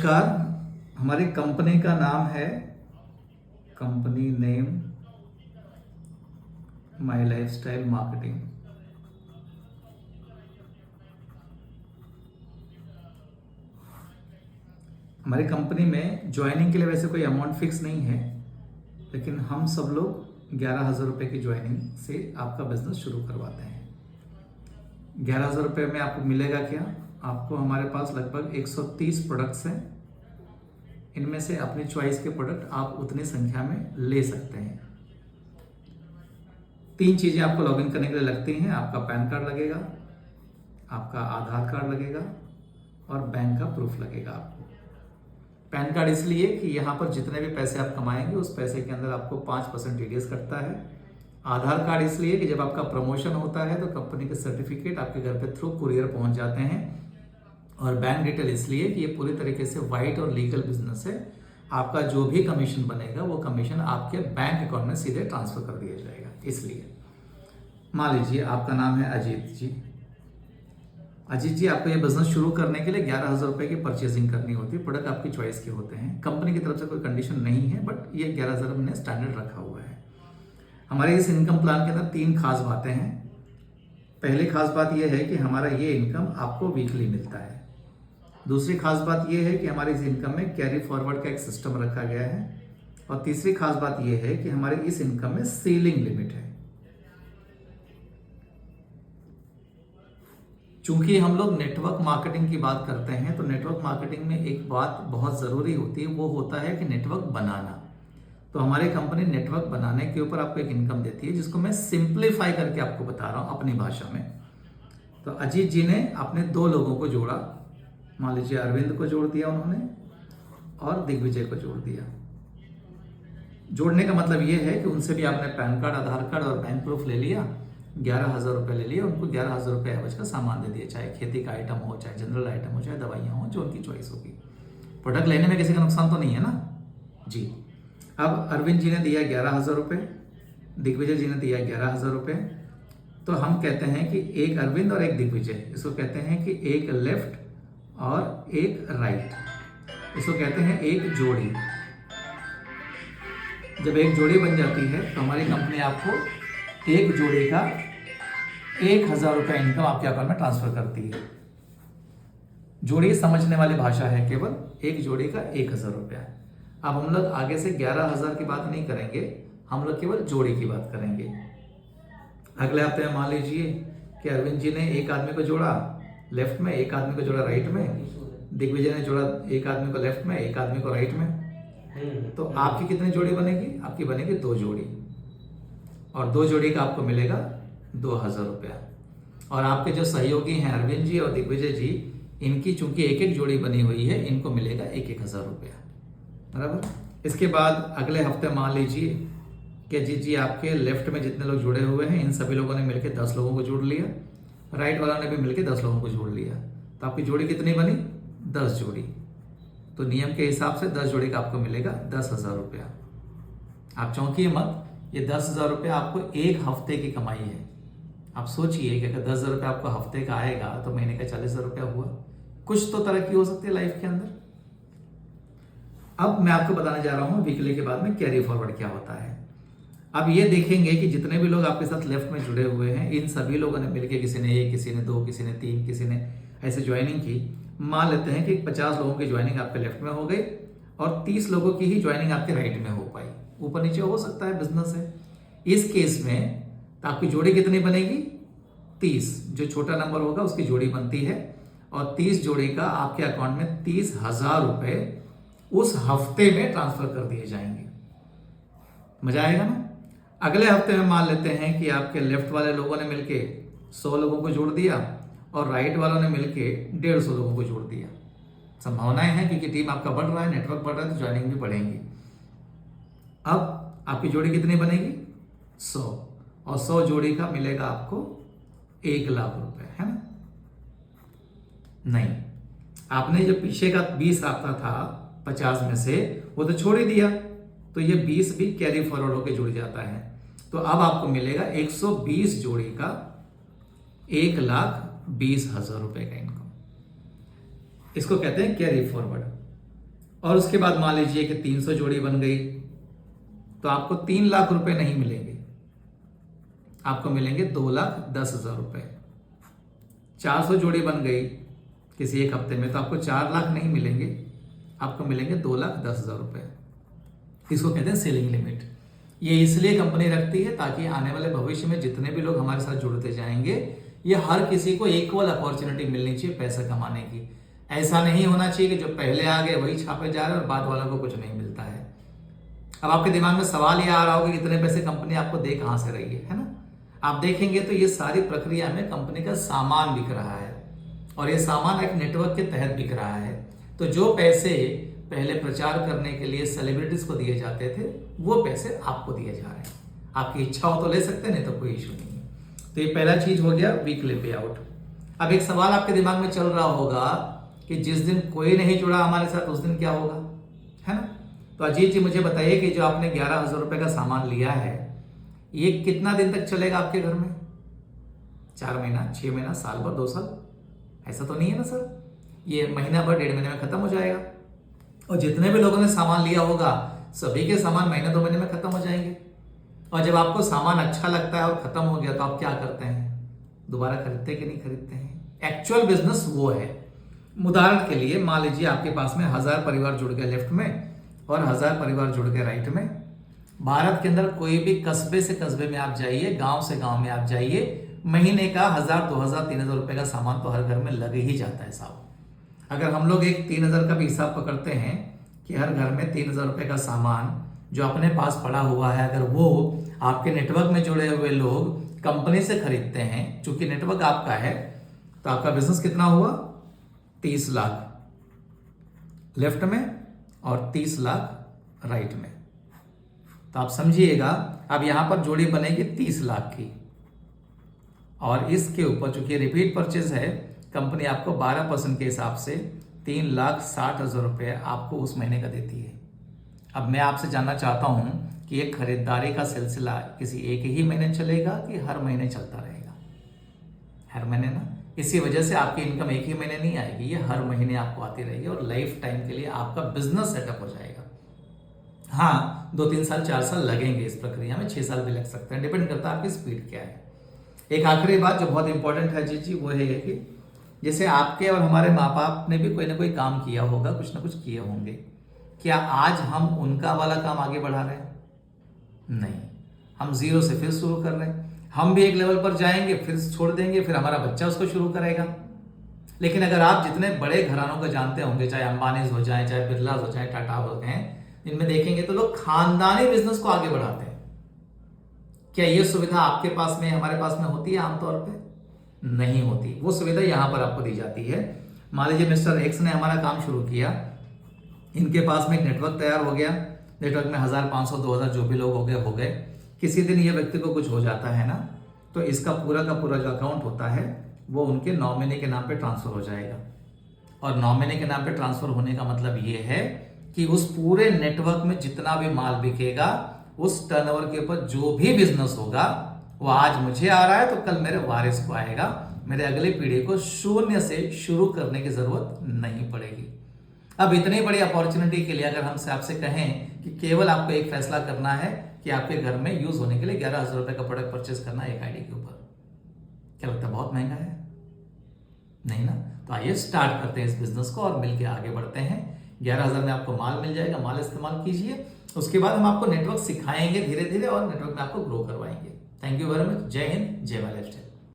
नमस्कार। हमारी कंपनी का नाम है company name my lifestyle marketing. हमारी कंपनी में ज्वाइनिंग के लिए वैसे कोई अमाउंट फिक्स नहीं है, लेकिन हम सब लोग 11,000 रुपये की ज्वाइनिंग से आपका बिजनेस शुरू करवाते हैं। 11,000 रुपये में आपको मिलेगा क्या? आपको हमारे पास लगभग 130 प्रोडक्ट्स हैं। इनमें से अपनी चॉइस के प्रोडक्ट आप उतनी संख्या में ले सकते हैं। 3 चीज़ें आपको लॉगिन करने के लिए लगती हैं। आपका पैन कार्ड लगेगा, आपका आधार कार्ड लगेगा और बैंक का प्रूफ लगेगा। आपको पैन कार्ड इसलिए कि यहाँ पर जितने भी पैसे आप कमाएंगे उस पैसे के अंदर आपको 5% टीडीएस कटता है। आधार कार्ड इसलिए कि जब आपका प्रमोशन होता है तो कंपनी के सर्टिफिकेट आपके घर पे थ्रू कुरियर पहुंच जाते हैं। और बैंक डिटेल इसलिए कि ये पूरी तरीके से वाइट और लीगल बिजनेस है। आपका जो भी कमीशन बनेगा वो कमीशन आपके बैंक अकाउंट में सीधे ट्रांसफर कर दिया जाएगा। इसलिए मान लीजिए आपका नाम है अजीत जी। अजीत जी, आपको ये बिजनेस शुरू करने के लिए 11,000 रुपये की परचेजिंग करनी होती है। प्रोडक्ट आपकी चॉइस के होते हैं। कंपनी की तरफ से कोई कंडीशन नहीं है, बट ये 11,000 हमने स्टैंडर्ड रखा हुआ है। हमारे इस इनकम प्लान के अंदर 3 खास बातें हैं। पहली खास बात यह है कि हमारा ये इनकम आपको वीकली मिलता है। दूसरी खास बात यह है कि हमारे इस इनकम में कैरी फॉरवर्ड का एक सिस्टम रखा गया है। और तीसरी खास बात यह है कि हमारे इस इनकम में सीलिंग लिमिट है। चूंकि हम लोग नेटवर्क मार्केटिंग की बात करते हैं, तो नेटवर्क मार्केटिंग में एक बात बहुत ज़रूरी होती है, वो होता है कि नेटवर्क बनाना। तो हमारी कंपनी नेटवर्क बनाने के ऊपर आपको एक इनकम देती है, जिसको मैं सिंप्लीफाई करके आपको बता रहा हूँ अपनी भाषा में। तो अजीत जी ने अपने 2 लोगों को जोड़ा। मान लीजिए अरविंद को जोड़ दिया उन्होंने और दिग्विजय को जोड़ दिया। जोड़ने का मतलब ये है कि उनसे भी आपने पैन कार्ड, आधार कार्ड और बैंक प्रूफ ले लिया। 11,000 रुपये ले लिए। उनको 11,000 रुपये एवज का सामान दे दिया, चाहे खेती का आइटम हो, चाहे जनरल आइटम हो, चाहे दवाइयाँ हो, जो उनकी चॉइस होगी। प्रोडक्ट लेने में किसी का नुकसान तो नहीं है ना जी। अब अरविंद जी ने दिया 11,000 रुपये, दिग्विजय जी ने दिया 11,000 रुपये। तो हम कहते हैं कि एक अरविंद और एक दिग्विजय, इसको कहते हैं कि एक लेफ्ट और एक राइट, इसको कहते हैं एक जोड़ी। जब एक जोड़ी बन जाती है तो हमारी कंपनी आपको एक जोड़ी का 1,000 रुपये इनकम आपके अकाउंट में ट्रांसफर करती है। जोड़ी समझने वाली भाषा है, केवल एक जोड़ी का 1,000 रुपया। अब हम लोग आगे से 11,000 की बात नहीं करेंगे, हम लोग केवल जोड़ी की बात करेंगे। अगले हफ्ते में मान लीजिए कि अरविंद जी ने एक आदमी को जोड़ा लेफ्ट में, एक आदमी को जोड़ा राइट में, दिग्विजय ने जोड़ा एक आदमी को लेफ्ट में, एक आदमी को राइट में। तो आपकी कितनी जोड़ी बनेगी? आपकी बनेगी 2 जोड़ी। और 2 जोड़ी का आपको मिलेगा 2,000 रुपया। और आपके जो सहयोगी हैं अरविंद जी और दिग्विजय जी, इनकी चूंकि एक एक जोड़ी बनी हुई है, इनको मिलेगा 1,000 रुपया। बराबर। इसके बाद अगले हफ्ते मान लीजिए कि अजीत जी आपके लेफ्ट में जितने लोग जुड़े हुए हैं, इन सभी लोगों ने मिलकर 10 लोगों को जोड़ लिया। राइट वाला ने भी मिलकर 10 लोगों को जोड़ लिया। तो आपकी जोड़ी कितनी बनी? 10 जोड़ी। तो नियम के हिसाब से 10 जोड़ी का आपको मिलेगा 10,000 रुपया। आप चौंकिए मत, ये 10,000 रुपया आपको एक हफ्ते की कमाई है। आप सोचिए कि अगर 10,000 रुपया आपको हफ्ते का आएगा तो महीने का 40,000 रुपया हुआ। कुछ तो तरक्की हो सकती है लाइफ के अंदर। अब मैं आपको बताने जा रहा हूँ वीकली के बाद में कैरी फॉरवर्ड क्या होता है। अब ये देखेंगे कि जितने भी लोग आपके साथ लेफ्ट में जुड़े हुए हैं, इन सभी लोगों ने मिलकर, किसी ने 1, किसी ने 2, किसी ने 3, किसी ने ऐसे ज्वाइनिंग की। मान लेते हैं कि 50 लोगों की ज्वाइनिंग आपके लेफ्ट में हो गई और 30 लोगों की ही ज्वाइनिंग आपके राइट में हो पाई। ऊपर नीचे हो सकता है, बिजनेस है। इस केस में तो आपकी जोड़ी कितनी बनेगी? 30। जो छोटा नंबर होगा उसकी जोड़ी बनती है। और 30 जोड़ी का आपके अकाउंट में 30,000 रुपये उस हफ्ते में ट्रांसफर कर दिए जाएंगे। मजा आएगा ना। अगले हफ्ते में मान लेते हैं कि आपके लेफ्ट वाले लोगों ने मिलके 100 लोगों को जोड़ दिया और राइट वालों ने मिलके 150 लोगों को जोड़ दिया। संभावनाएं हैं क्योंकि टीम आपका बढ़ रहा है, नेटवर्क बढ़ रहा है, तो ज्वाइनिंग भी बढ़ेंगी। अब आपकी जोड़ी कितनी बनेगी? 100। और 100 जोड़ी का मिलेगा आपको 1,00,000 रुपए, है ना? नहीं, आपने जो पीछे का 20 आता था 50 में से, वो तो छोड़ ही दिया। तो ये 20 भी कैरी फॉरवर्ड होकर जुड़ जाता है। तो अब आपको मिलेगा 120 जोड़ी का 1,20,000 रुपए का इनकम। इसको कहते हैं कैरी फॉरवर्ड। और उसके बाद मान लीजिए कि 300 जोड़ी बन गई, तो आपको 3 लाख रुपए नहीं मिलेंगे, आपको मिलेंगे 2,10,000 रुपए। 400 जोड़ी बन गई किसी एक हफ्ते में, तो आपको 4 लाख नहीं मिलेंगे, आपको मिलेंगे 2,10,000 रुपए। इसको कहते हैं सेलिंग लिमिट। ये इसलिए कंपनी रखती है ताकि आने वाले भविष्य में जितने भी लोग हमारे साथ जुड़ते जाएंगे, ये हर किसी को इक्वल अपॉर्चुनिटी मिलनी चाहिए पैसा कमाने की। ऐसा नहीं होना चाहिए कि जो पहले आ गए वही छापे जा रहे हैं और बाद वालों को कुछ नहीं मिलता है। अब आपके दिमाग में सवाल ये आ रहा होगा कि इतने पैसे कंपनी आपको दे कहां से रही है ना? आप देखेंगे तो ये सारी प्रक्रिया में कंपनी का सामान बिक रहा है और ये सामान एक नेटवर्क के तहत बिक रहा है। तो जो पैसे पहले प्रचार करने के लिए सेलिब्रिटीज को दिए जाते थे, वो पैसे आपको दिए जा रहे हैं। आपकी इच्छा हो तो ले सकते हैं, नहीं तो कोई इशू नहीं है। तो ये पहला चीज हो गया वीकली पे आउट। अब एक सवाल आपके दिमाग में चल रहा होगा कि जिस दिन कोई नहीं जुड़ा हमारे साथ उस दिन क्या होगा, है ना? तो अजीत जी मुझे बताइए कि जो आपने 11,000 रुपए का सामान लिया है, ये कितना दिन तक चलेगा आपके घर में? 4 महीना, 6 महीना, साल भर, 2 साल? ऐसा तो नहीं है ना सर। ये महीना भर, 1.5 महीने में खत्म हो जाएगा। और जितने भी लोगों ने सामान लिया होगा, सभी के सामान महीने 2 महीने में खत्म हो जाएंगे। और जब आपको सामान अच्छा लगता है और खत्म हो गया, तो आप क्या करते हैं? दोबारा खरीदते कि नहीं खरीदते हैं? एक्चुअल बिजनेस वो है। उदाहरण के लिए मान लीजिए आपके पास में 1000 परिवार जुड़ गए लेफ्ट में और 1000 परिवार जुड़ गए राइट में। भारत के अंदर कोई भी कस्बे से कस्बे में आप जाइए, गांव से गांव में आप जाइए, महीने का 1000, 2000, 3000 रुपए का सामान तो हर घर में लग ही जाता है साहब। अगर हम लोग एक 3000 का भी हिसाब पकड़ते हैं कि हर घर में 3000 रुपए का सामान जो अपने पास पड़ा हुआ है, अगर वो आपके नेटवर्क में जुड़े हुए लोग कंपनी से खरीदते हैं, चूंकि नेटवर्क आपका है, तो आपका बिजनेस कितना हुआ? 30 लाख लेफ्ट में और 30 लाख राइट में। तो आप समझिएगा, अब यहां पर जोड़ी बनेगी 30 लाख की, और इसके ऊपर चूंकि रिपीट परचेज है, कंपनी आपको 12% के हिसाब से 3,60,000 रुपये आपको उस महीने का देती है। अब मैं आपसे जानना चाहता हूं कि ये खरीदारी का सिलसिला किसी एक ही महीने चलेगा कि हर महीने चलता रहेगा? हर महीने ना। इसी वजह से आपकी इनकम एक ही महीने नहीं आएगी, ये हर महीने आपको आती रहेगी और लाइफ टाइम के लिए आपका बिजनेस सेटअप हो जाएगा। हाँ, 2-3 साल 4 साल लगेंगे इस प्रक्रिया में, 6 साल भी लग सकते हैं, डिपेंड करता है आपकी स्पीड क्या है। एक आखिरी बात जो बहुत इंपॉर्टेंट है जी, वो है कि जैसे आपके और हमारे माँ बाप ने भी कोई ना कोई काम किया होगा, कुछ ना कुछ किए होंगे, क्या आज हम उनका वाला काम आगे बढ़ा रहे हैं? नहीं, हम जीरो से फिर शुरू कर रहे हैं। हम भी एक लेवल पर जाएंगे, फिर छोड़ देंगे, फिर हमारा बच्चा उसको शुरू करेगा। लेकिन अगर आप जितने बड़े घरानों को जानते होंगे, चाहे अंबानीज हो जाए, चाहे बिरलाज हो जाए, टाटा हो गए, इनमें देखेंगे तो लोग खानदानी बिजनेस को आगे बढ़ाते हैं। क्या ये सुविधा आपके पास में, हमारे पास में होती है? आमतौर पे नहीं होती। वो सुविधा यहां पर आपको दी जाती है। मान लीजिए मिस्टर एक्स ने हमारा काम शुरू किया, इनके पास में एक नेटवर्क तैयार हो गया, नेटवर्क में 1000, 500, 2000 जो भी लोग हो गए। किसी दिन ये व्यक्ति को कुछ हो जाता है ना, तो इसका पूरा का पूरा जो अकाउंट होता है वो उनके नॉमिनी के नाम पे ट्रांसफर हो जाएगा। और नॉमिनी के नाम पे ट्रांसफर होने का मतलब ये है कि उस पूरे नेटवर्क में जितना भी माल बिकेगा, उस टर्नओवर के ऊपर जो भी बिजनेस होगा, वो आज मुझे आ रहा है तो कल मेरे वारिस को आएगा। मेरे अगली पीढ़ी को शून्य से शुरू करने की जरूरत नहीं पड़ेगी। अब इतनी बड़ी अपॉर्चुनिटी के लिए अगर हमसे आपसे कहें कि केवल आपको एक फैसला करना है कि आपके घर में यूज होने के लिए 11,000 रुपए का प्रोडक्ट परचेस करना है एक आईडी के ऊपर, क्या लगता है बहुत महंगा है? नहीं ना। तो आइए स्टार्ट करते हैं इस बिजनेस को और मिलकर आगे बढ़ते हैं। 11,000 में आपको माल मिल जाएगा, माल इस्तेमाल कीजिए। उसके बाद हम आपको नेटवर्क सिखाएंगे धीरे धीरे और नेटवर्क में आपको ग्रो करवाएंगे। Thank you very much. जय हिंद, जय माय लाइफस्टाइल।